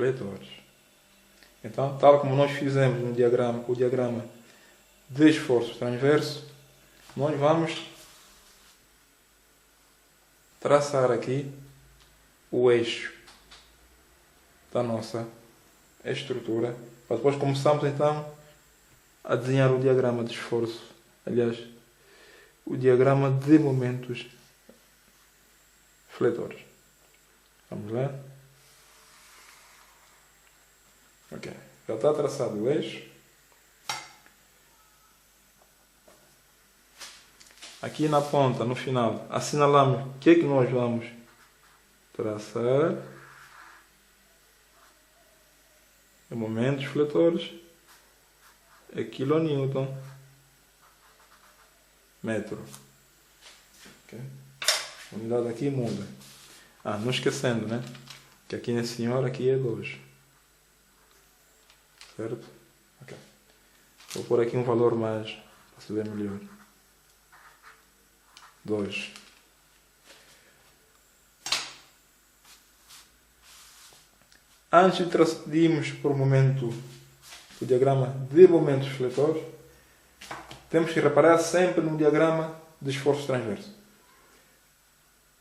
fletores. Então, tal como nós fizemos no diagrama, o diagrama de esforço transverso, nós vamos traçar aqui o eixo da nossa estrutura, para depois começarmos então a desenhar o diagrama de esforço, aliás, o diagrama de momentos fletores. Vamos lá? Ok, já está traçado o eixo. Aqui na ponta, no final, assinalamos o que é que nós vamos traçar. Em momentos fletores, é quilonewton metro. Okay. A unidade aqui muda. Não esquecendo, né? Que aqui nesse senhor aqui é 2. Certo? Ok. Vou pôr aqui um valor mais para se ver melhor. 2. Antes de irmos para o momento, o diagrama de momentos fletores, temos que reparar sempre no diagrama de esforço transverso.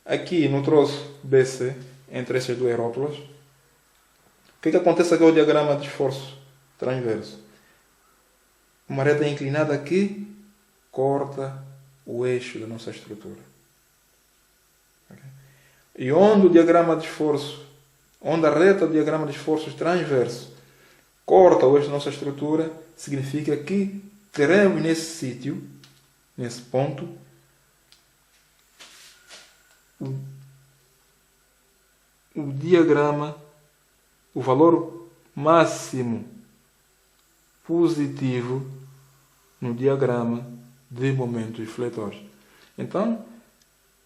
Aqui no troço BC, entre essas duas rótulas, o que acontece aqui ao diagrama de esforço transverso? Uma reta inclinada que corta o eixo da nossa estrutura. Okay? E onde o diagrama de esforço, onde a reta do diagrama de esforços transverso corta o eixo da nossa estrutura, significa que teremos nesse sítio, nesse ponto, o diagrama, o valor máximo positivo no diagrama de momentos fletores. Então,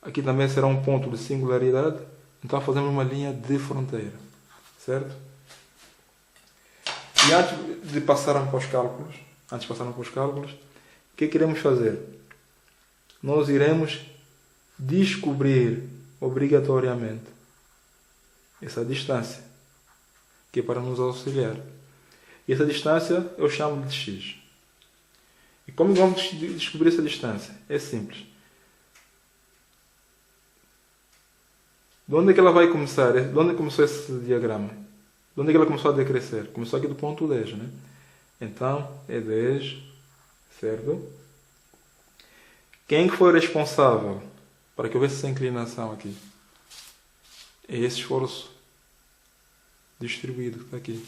aqui também será um ponto de singularidade. Então fazemos uma linha de fronteira, certo? E antes de passarmos para os cálculos, o que queremos fazer? Nós iremos descobrir obrigatoriamente essa distância, que é para nos auxiliar. E essa distância eu chamo de x. E como vamos descobrir essa distância? É simples. De onde é que ela vai começar? De onde começou esse diagrama? De onde é que ela começou a decrescer? Começou aqui do ponto 10, né? Então, é 10, certo? Quem foi responsável para que houvesse essa inclinação aqui? É esse esforço distribuído que está aqui.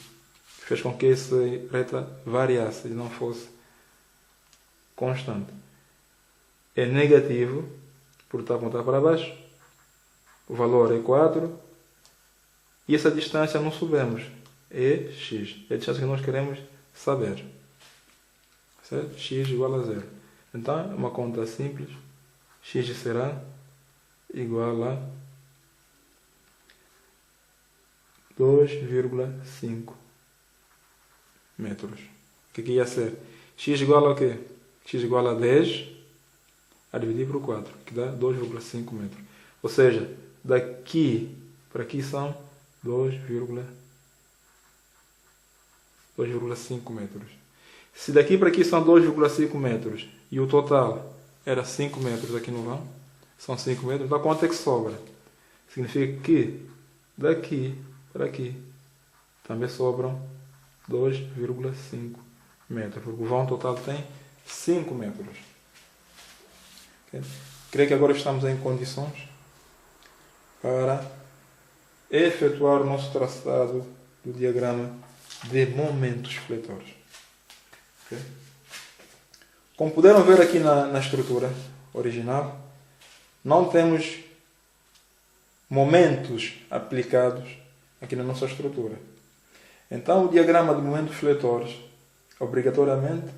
Que fez com que essa reta variasse e não fosse constante. É negativo, por estar apontado para baixo. O valor é 4. E essa distância não sabemos. É x. É a distância que nós queremos saber. Certo? X igual a 0. Então, é uma conta simples. X será igual a 2,5 metros. O que ia ser? X igual a quê? X igual a 10 a dividir por 4, que dá 2,5 metros. Ou seja, daqui para aqui são 2,5 metros. Se daqui para aqui são 2,5 metros e o total era 5 metros aqui no vão, são 5 metros, então quanto é que sobra? Significa que daqui para aqui também sobram 2,5 metros, porque o vão total tem 5 metros. Okay? Creio que agora estamos em condições para efetuar o nosso traçado do diagrama de momentos fletores. Okay? Como puderam ver aqui na estrutura original, não temos momentos aplicados aqui na nossa estrutura. Então, o diagrama de momentos fletores, obrigatoriamente,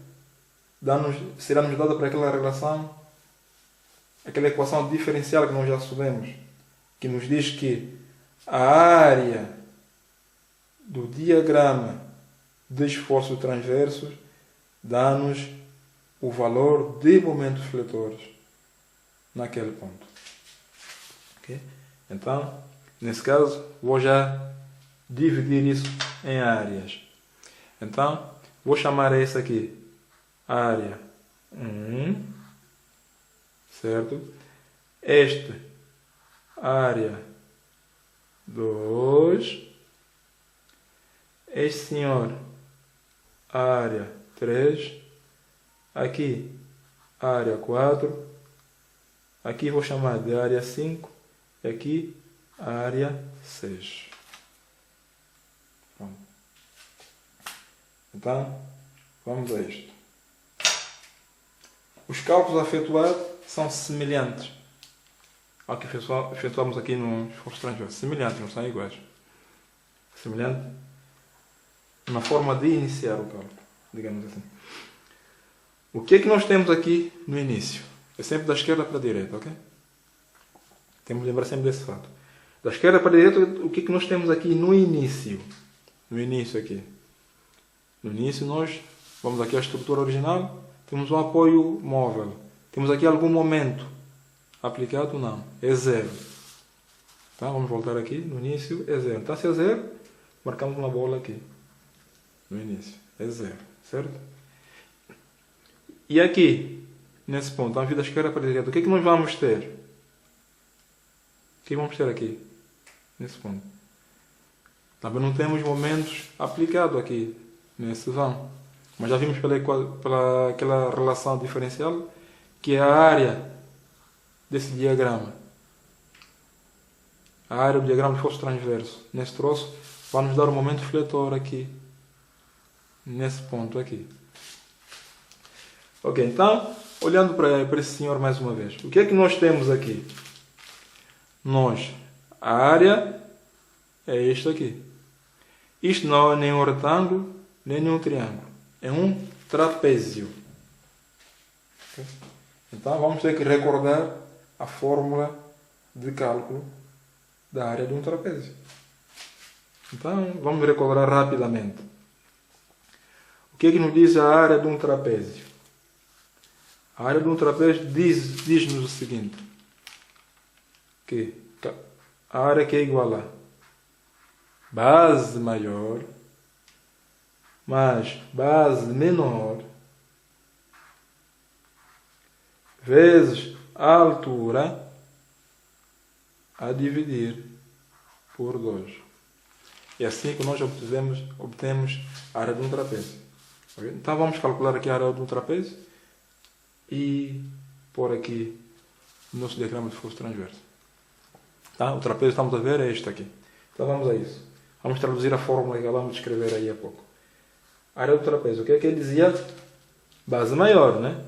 será-nos dado por aquela relação, aquela equação diferencial que nós já sabemos, que nos diz que a área do diagrama de esforços transversos dá-nos o valor de momentos fletores naquele ponto. Okay? Então, nesse caso, vou já dividir isso em áreas. Então, vou chamar esse aqui área 1, certo? Este área 2, este senhor área 3, aqui área 4, aqui vou chamar de área 5 e aqui área 6. Pronto. Então, vamos a isto. Os cálculos a efetuar são semelhantes ao que efetuamos aqui no esforço transverso. Semelhantes, não são iguais. Semelhante na forma de iniciar o cálculo, digamos assim. O que é que nós temos aqui no início? É sempre da esquerda para a direita, ok? Temos que lembrar sempre desse fato. Da esquerda para a direita, o que é que nós temos aqui no início? No início aqui. No início nós vamos aqui à estrutura original, temos um apoio móvel. Temos aqui algum momento aplicado? Não. É zero. Tá? Vamos voltar aqui. No início é zero. Então se é zero, marcamos uma bola aqui. No início. É zero. Certo? E aqui, nesse ponto, a vida esquerda para a direita, o que é que nós vamos ter? O que vamos ter aqui? Nesse ponto. Também não temos momentos aplicados aqui. Nesse vão. Mas já vimos pela aquela relação diferencial que é a área desse diagrama. A área do diagrama de esforço transverso. Nesse troço vai nos dar um momento fletor aqui. Nesse ponto aqui. Ok, então, olhando para esse senhor mais uma vez. O que é que nós temos aqui? A área é isto aqui. Isto não é nem um retângulo, nem um triângulo. É um trapézio. Okay? Então vamos ter que recordar a fórmula de cálculo da área de um trapézio. Então vamos recordar rapidamente. O que é que nos diz a área de um trapézio? A área de um trapézio diz-nos o seguinte. Que a área que é igual a base maior mais base menor vezes a altura a dividir por 2. É assim que nós obtemos a área de um trapézio. Okay? Então vamos calcular aqui a área de um trapézio e pôr aqui o nosso diagrama de esforço transverso. Tá? O trapézio que estamos a ver é este aqui. Então vamos a isso. Vamos traduzir a fórmula que acabamos de escrever aí há pouco. Área do trapézio. O que é que ele dizia? Base maior, né?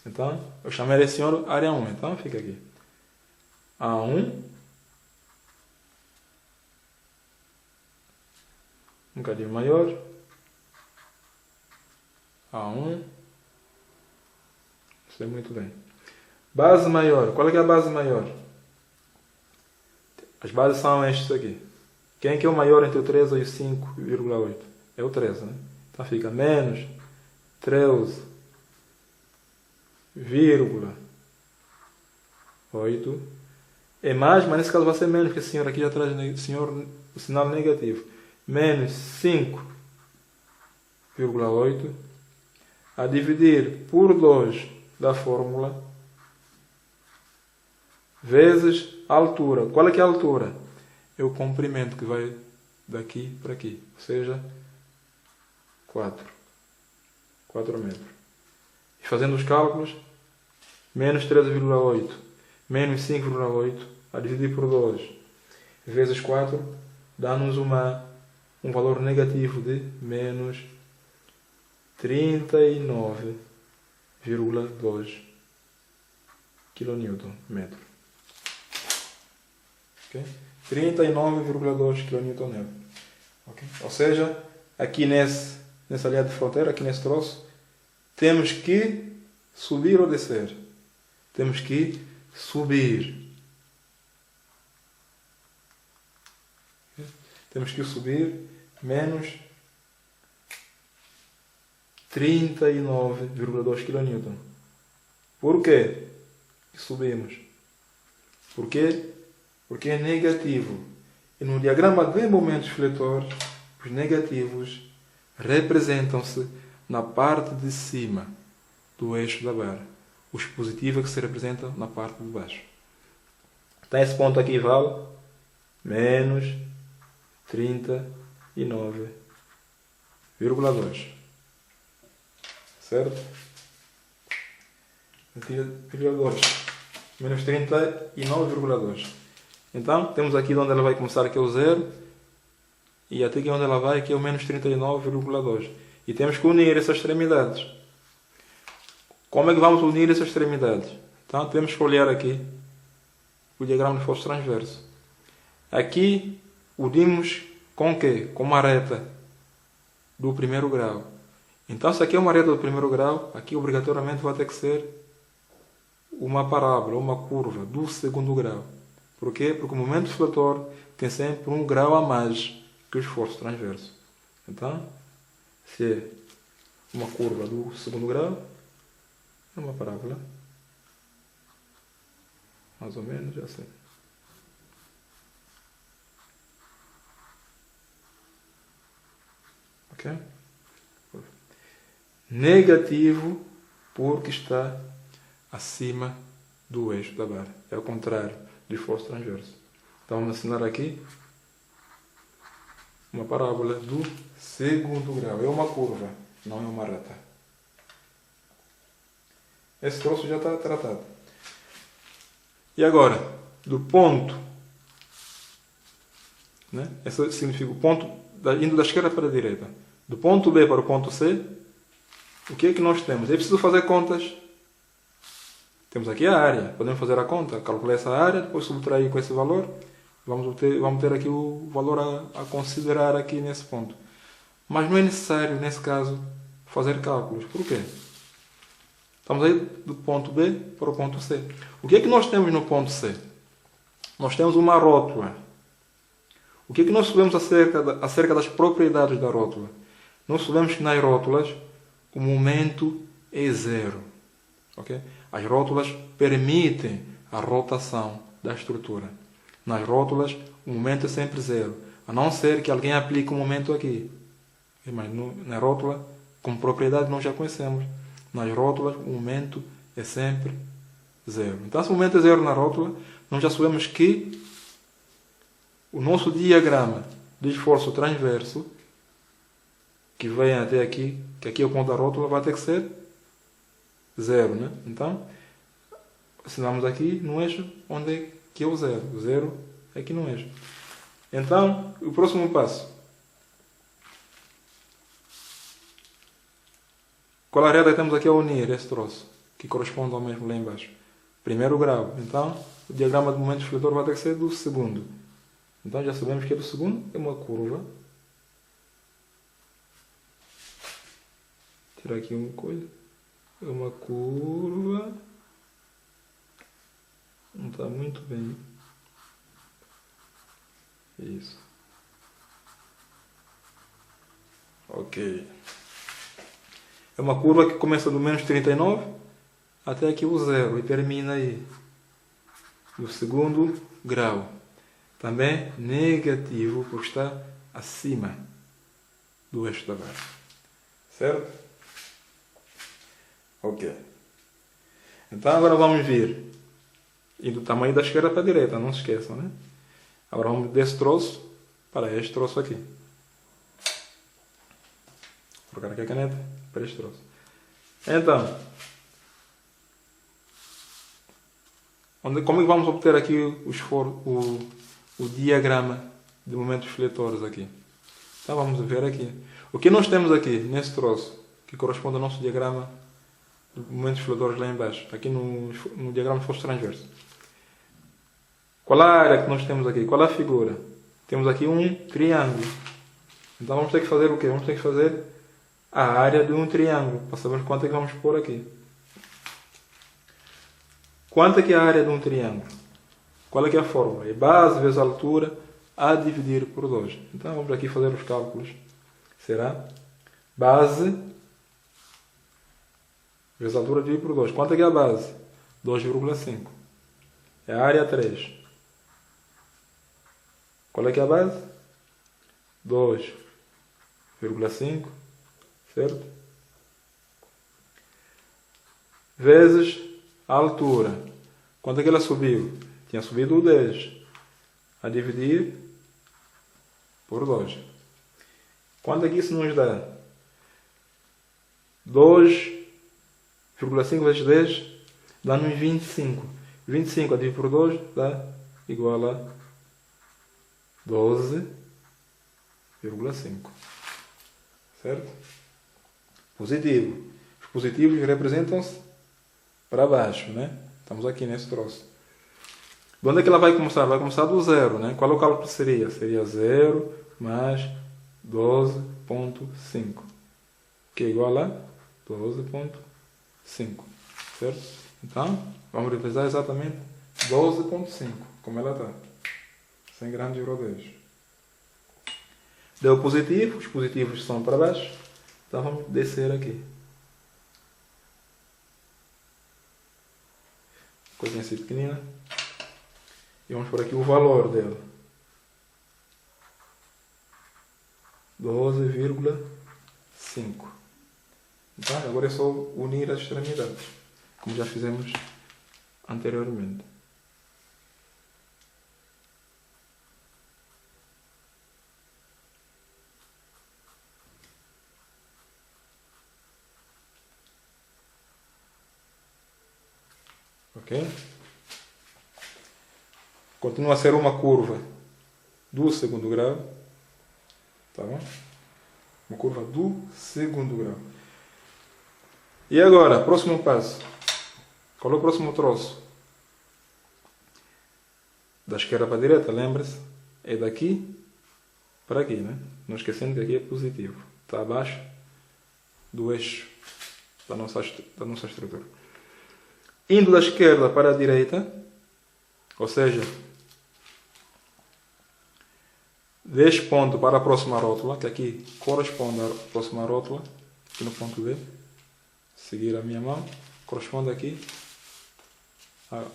Então, eu chamei esse senhor área 1. Então, fica aqui. A1. Um bocadinho maior. A1. Sei muito bem. Base maior. Qual é que é a base maior? As bases são estes aqui. Quem é que é o maior entre o 13 e o 5,8? É o 13, né? Então fica menos 13,8. É mais, mas nesse caso vai ser menos, porque esse senhor aqui já traz o sinal negativo. Menos 5,8 a dividir por 2 da fórmula vezes a altura. Qual é que é a altura? É o comprimento que vai daqui para aqui. Ou seja, 4 metros. E fazendo os cálculos, menos 13,8 menos 5,8 a dividir por 2 vezes 4 dá-nos um valor negativo de menos 39,2 kN. Okay? 39,2 kN. Okay? Ou seja, aqui nessa linha de fronteira, aqui nesse troço, temos que subir ou descer. Temos que subir. Okay? Temos que subir menos 39,2 kN. Por quê que subimos? Por quê? Porque é negativo. E no diagrama de momentos fletores, os negativos representam-se na parte de cima do eixo da barra. Os positivos é que se representam na parte de baixo. Então esse ponto aqui vale menos 39,2. Certo? 39,2. Menos 39,2. Então temos aqui de onde ela vai começar, que é o 0. E até aqui onde ela vai, que é o menos 39,2. E temos que unir essas extremidades. Como é que vamos unir essas extremidades? Então temos que olhar aqui o diagrama de força transverso. Aqui unimos com o quê? Com uma reta do primeiro grau. Então se aqui é uma reta do primeiro grau, aqui obrigatoriamente vai ter que ser uma parábola, uma curva do segundo grau. Por quê? Porque o momento fletor tem sempre um grau a mais que o esforço transverso. Então, se é uma curva do segundo grau, é uma parábola. Mais ou menos assim. Ok? Negativo porque está acima do eixo da barra. É o contrário do esforço transverso. Então vamos assinar aqui uma parábola do segundo grau. É uma curva, não é uma reta. Esse troço já está tratado. E agora, do ponto, né? Esse significa o ponto indo da esquerda para a direita. Do ponto B para o ponto C, o que é que nós temos? É preciso fazer contas. Temos aqui a área. Podemos fazer a conta, calcular essa área, depois subtrair com esse valor. Vamos ter aqui o valor a considerar aqui nesse ponto. Mas não é necessário, nesse caso, fazer cálculos. Por quê? Estamos aí do ponto B para o ponto C. O que é que nós temos no ponto C? Nós temos uma rótula. O que é que nós sabemos acerca das propriedades da rótula? Nós sabemos que nas rótulas o momento é zero. Okay? As rótulas permitem a rotação da estrutura. Nas rótulas o momento é sempre zero. A não ser que alguém aplique um momento aqui. Mas na rótula, como propriedade, nós já conhecemos. Nas rótulas o momento é sempre zero. Então, se o momento é zero na rótula, nós já sabemos que o nosso diagrama de esforço transverso, que vem até aqui, que aqui é o ponto da rótula, vai ter que ser zero, né? Então, assinamos aqui no eixo onde é que é o zero. O zero é aqui no eixo. Então, o próximo passo. Qual a reta que temos aqui a unir esse troço, que corresponde ao mesmo lá embaixo? Primeiro grau. Então, o diagrama de momento fletor vai ter que ser do segundo. Então, já sabemos que é do segundo, é uma curva. Tirar aqui uma coisa. É uma curva. Não está muito bem. Isso. Ok. É uma curva que começa do menos 39 até aqui o zero e termina aí. No segundo grau. Também negativo porque está acima do eixo da barra. Certo? Ok. Então agora vamos vir. E do tamanho da esquerda para a direita, não se esqueçam, né? Agora vamos desse troço para este troço aqui. Vou colocar aqui a caneta para este troço. Então, como é que vamos obter aqui o diagrama de momentos fletores aqui? Então vamos ver aqui. O que nós temos aqui nesse troço, que corresponde ao nosso diagrama de momentos fletores lá embaixo, aqui no diagrama de força transverso. Qual a área que nós temos aqui? Qual a figura? Temos aqui um triângulo. Então vamos ter que fazer o quê? Vamos ter que fazer a área de um triângulo, para sabermos quanto é que vamos pôr aqui. Quanto é que é a área de um triângulo? Qual é que é a fórmula? É base vezes a altura a dividir por 2. Então vamos aqui fazer os cálculos. Será base vezes a altura dividir por 2. Quanto é que é a base? 2,5. É a área 3. Qual é que é a base? 2,5, certo? Vezes a altura. Quanto é que ela subiu? Tinha subido o 10. A dividir por 2. Quanto é que isso nos dá? 2,5 vezes 10 dá-nos 25. 25 a dividir por 2 dá igual a 12,5. Certo? Positivo. Os positivos representam-se para baixo, né? Estamos aqui nesse troço. De onde é que ela vai começar? Vai começar do zero, né? Qual é o cálculo que seria? Seria 0 mais 12,5. Que é igual a 12,5. Certo? Então, vamos revisar exatamente 12,5, como ela está. 100 gramas de iodo. Deu positivo, os positivos são para baixo. Então vamos descer aqui. Coisinha assim pequenina. E vamos por aqui o valor dele. 12,5. Então, agora é só unir as extremidades, como já fizemos anteriormente. Ok? Continua a ser uma curva do segundo grau. Tá bom? Uma curva do segundo grau. E agora, próximo passo. Qual é o próximo troço? Da esquerda para a direita, lembre-se, é daqui para aqui, né? Não esquecendo que aqui é positivo. Está abaixo do eixo da nossa estrutura. Indo da esquerda para a direita, ou seja, deste ponto para a próxima rótula, que aqui corresponde à próxima rótula, aqui no ponto D, seguir a minha mão, corresponde aqui à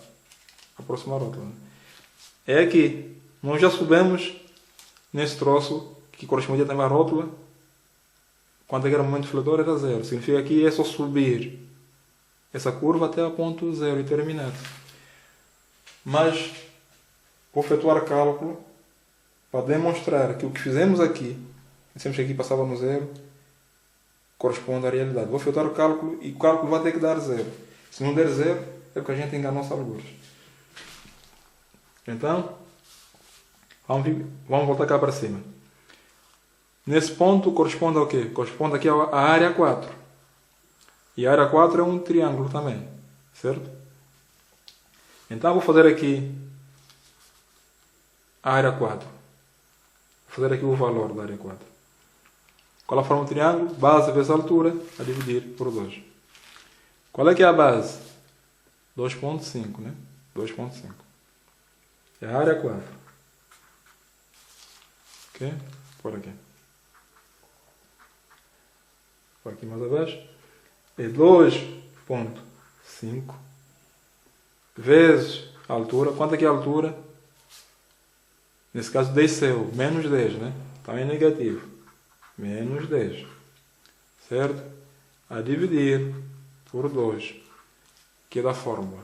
próxima rótula. É aqui, nós já subimos nesse troço, que correspondia também à rótula, quando era o momento fletor era 0, significa que é só subir essa curva até a ponto 0 e terminar. Mas vou efetuar cálculo para demonstrar que o que fizemos aqui, dissemos que aqui passava no 0, corresponde à realidade. Vou efetuar o cálculo e o cálculo vai ter que dar 0. Se não der 0, é porque a gente enganou-se alguns. Então, vamos voltar cá para cima. Nesse ponto corresponde ao quê? Corresponde aqui à área 4. E a área 4 é um triângulo também, certo? Então vou fazer aqui a área 4. Vou fazer aqui o valor da área 4. Qual é a forma do triângulo? Base vezes a altura, a dividir por 2. Qual é que é a base? 2,5, né? 2,5. É a área 4. Ok? Por aqui. Por aqui mais abaixo. É 2,5 vezes a altura. Quanto é que é a altura? Nesse caso desceu. Menos 10, né? Também é negativo. Menos 10. Certo? A dividir por 2. Que é da fórmula.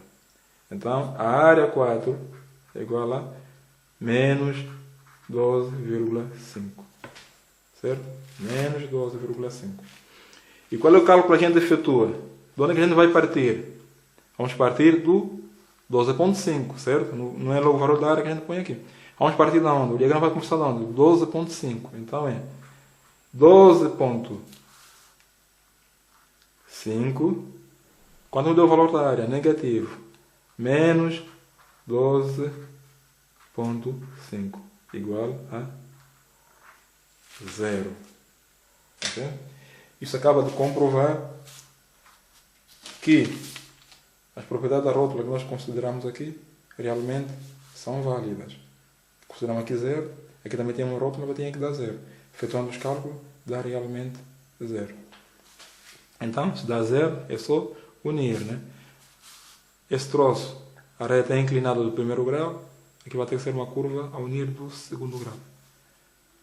Então, a área 4 é igual a menos 12,5. Certo? Menos 12,5. E qual é o cálculo que a gente efetua? De onde é que a gente vai partir? Vamos partir do 12,5, certo? Não é logo o valor da área que a gente põe aqui. Vamos partir de onde? O diagrama vai começar de onde? 12,5. Então é 12,5. Quando me deu o valor da área? Negativo. Menos 12,5. Igual a 0. Ok? Isso acaba de comprovar que as propriedades da rótula que nós consideramos aqui realmente são válidas. Consideramos aqui 0, aqui também tem uma rótula, mas tem que dar 0. Efetuando os cálculos, dá realmente 0. Então, se dá 0, é só unir, né? Esse troço, a reta é inclinada do primeiro grau, Aqui vai ter que ser uma curva a unir do segundo grau.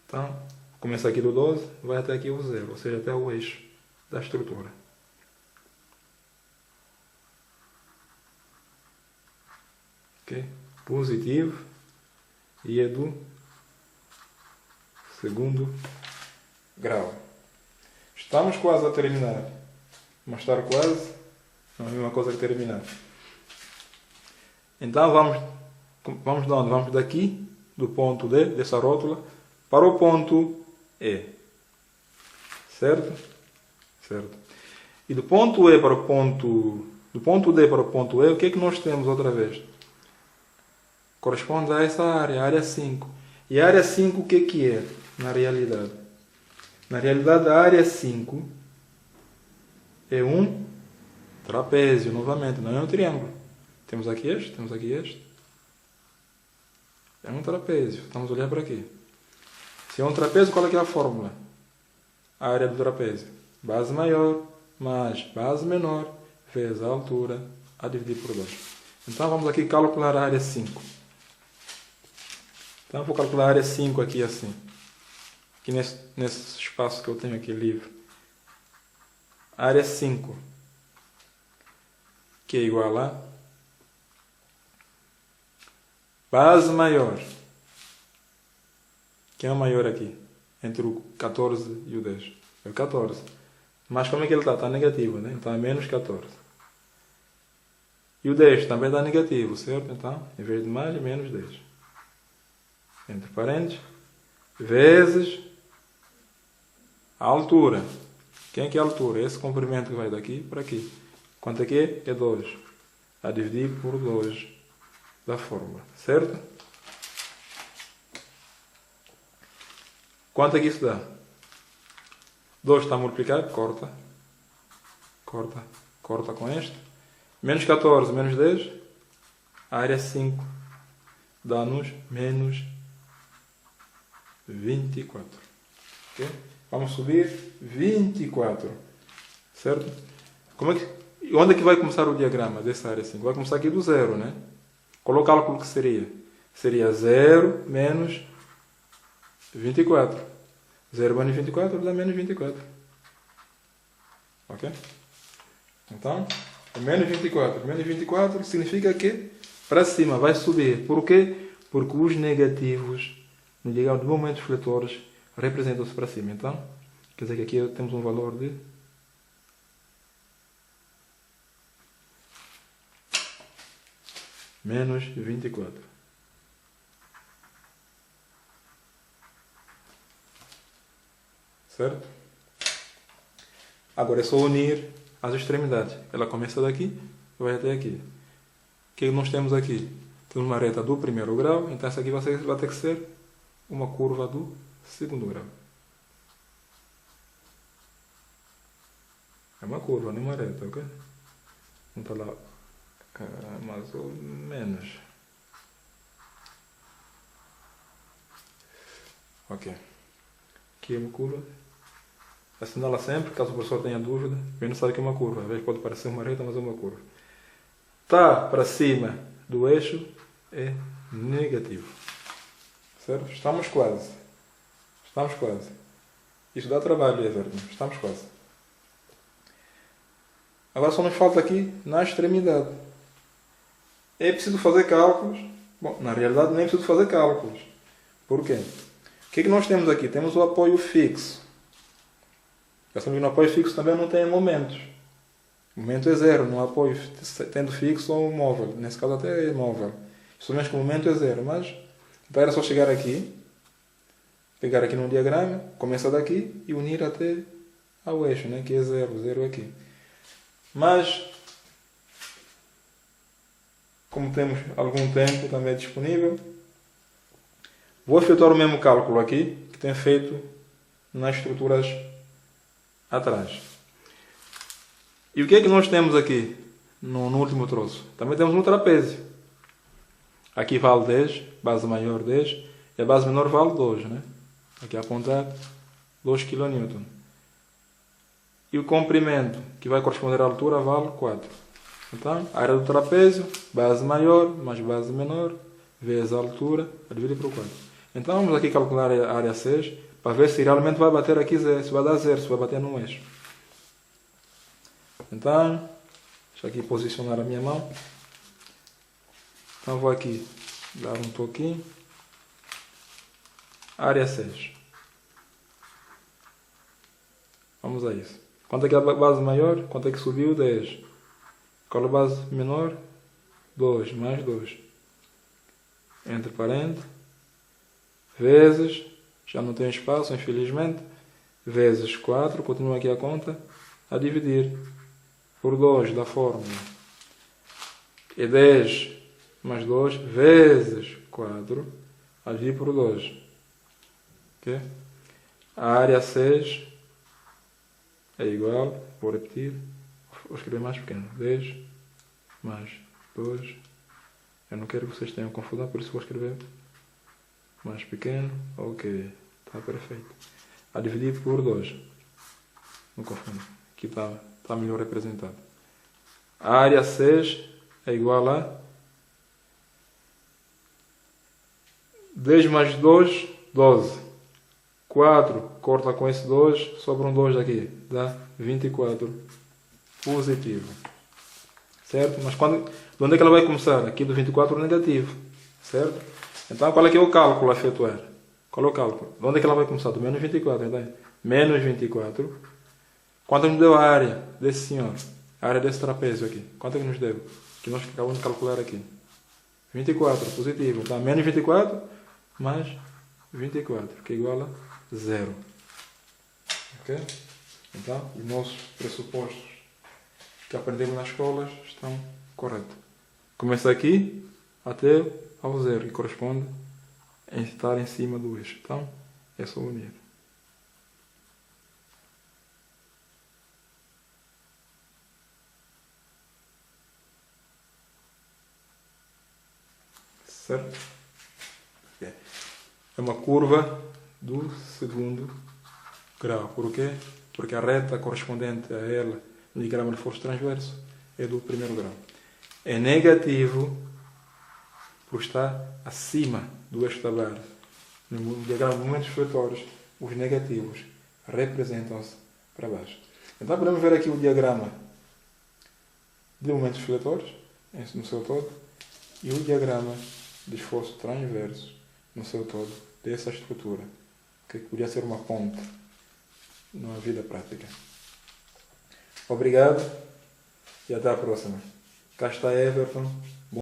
Então, começa aqui do 12, vai até aqui o 0, ou seja, até o eixo da estrutura. Ok? Positivo e é do segundo grau. Estamos quase a terminar. Mas estar quase não é a mesma coisa que terminar. Então vamos de onde? Vamos daqui, do ponto D, dessa rótula, para o ponto E. Certo? Certo. E do ponto E para o ponto... Do ponto D para o ponto E, o que é que nós temos outra vez? Corresponde a essa área, a área 5. E a área 5 o que é na realidade? Na realidade a área 5 é um trapézio, novamente, não é um triângulo. Temos aqui este, temos aqui este. É um trapézio, vamos olhar para aqui. Se é um trapézio, qual é que é a fórmula? A área do trapézio. Base maior mais base menor vezes a altura a dividir por 2. Então vamos aqui calcular a área 5. Então vou calcular a área 5 aqui assim. Aqui nesse espaço que eu tenho aqui livre. A área 5, que é igual a base maior. Quem é o maior aqui? Entre o 14 e o 10. É o 14. Mas como é que ele está? Está negativo, né? Então é menos 14. E o 10 também está negativo, certo? Então, em vez de mais, é menos 10. Entre parênteses, vezes a altura. Quem é que é a altura? Esse comprimento que vai daqui para aqui. Quanto é que é? É 2. A dividir por 2 da fórmula. Certo? Quanto é que isso dá? 2 está a multiplicar, corta. Corta. Corta com este. Menos 14, menos 10. A área 5 dá-nos menos 24. Ok? Vamos subir 24. Certo? Onde é que vai começar o diagrama dessa área 5? Vai começar aqui do 0, né? Qual é o cálculo que seria? Seria 0 menos 24. 0 menos 24 dá menos 24. Ok? Então, menos 24. Menos 24 significa que para cima vai subir. Por quê? Porque os negativos no diagrama de momentos fletores representam-se para cima. Então, quer dizer que aqui temos um valor de menos 24. Certo? Agora é só unir as extremidades. Ela começa daqui e vai até aqui. O que nós temos aqui? Temos uma reta do primeiro grau, então essa aqui vai ter que ser uma curva do segundo grau. É uma curva, não uma reta, ok? Não está lá mais ou menos. Ok. Aqui é uma curva. Assinala sempre, caso o professor tenha dúvida. Quem não sabe que é uma curva. Às vezes pode parecer uma reta, mas é uma curva. Está para cima do eixo é negativo. Certo? Estamos quase. Estamos quase. Isto dá trabalho, é verdade. Estamos quase. Agora só nos falta aqui na extremidade. É preciso fazer cálculos. Bom, na realidade nem é preciso fazer cálculos. Por quê? O que é que nós temos aqui? Temos o apoio fixo. Já sabemos que no apoio fixo também não tem momentos. O momento é zero no apoio, tendo fixo ou móvel. Nesse caso até é móvel. Somente que o momento é zero. Mas então era só chegar aqui, pegar aqui no diagrama, começa daqui e unir até ao eixo, né? Que é zero. Zero aqui. Mas, como temos algum tempo também disponível, vou efetuar o mesmo cálculo aqui que tenho feito nas estruturas atrás. E o que é que nós temos aqui no último troço? Também temos um trapézio. Aqui vale 10, base maior 10, e a base menor vale 2, né? Aqui a apontar 2 kN. E o comprimento, que vai corresponder à altura, vale 4. Então, a área do trapézio, base maior mais base menor, vezes a altura, a dividir por 4. Então vamos aqui calcular a área 6, para ver se realmente vai bater aqui 0, se vai dar 0, se vai bater no eixo. Então, deixa aqui posicionar a minha mão. Então vou aqui dar um toquinho. Área 6. Vamos a isso. Quanto é que é a base maior? Quanto é que subiu? 10. Qual é a base menor? 2, mais 2. Entre parênteses. Vezes, já não tem espaço, infelizmente. Vezes 4, continua aqui a conta. A dividir por 2 da fórmula. É 10 mais 2 vezes 4. A dividir por 2. Okay? A área 6 é igual, vou repetir, vou escrever mais pequeno, 10 mais 2, eu não quero que vocês tenham confusão, por isso vou escrever mais pequeno, ok, está perfeito. A dividir por 2, não confunda, aqui está melhor representado. A área 6 é igual a 10 mais 2, 12. 4, corta com esse 2, sobra um 2 aqui, dá 24 positivo. Certo? Mas de onde é que ela vai começar? Aqui do 24 negativo. Certo? Então qual é que é o cálculo a efetuar? Qual é o cálculo? De onde é que ela vai começar? Do menos 24. Então, menos 24. Quanto nos deu a área desse senhor? A área desse trapézio aqui. Quanto é que nos deu? Que nós acabamos de calcular aqui. 24, positivo. Então menos 24 mais 24, que é igual a 0. Ok? Então, os nossos pressupostos que aprendemos nas escolas estão corretos. Começa aqui até ao 0, que corresponde a estar em cima do eixo. Então, é só unir. Certo? É uma curva do segundo grau. Por quê? Porque a reta correspondente a ela no diagrama de força transverso é do primeiro grau. É negativo por estar acima do eixo da base. No diagrama de momentos fletórios, os negativos representam-se para baixo. Então podemos ver aqui o diagrama de momentos fletórios, no seu todo, e o diagrama de esforço transverso no seu todo, dessa estrutura, que podia ser uma ponte na vida prática. Obrigado e até a próxima. Cá está Everton.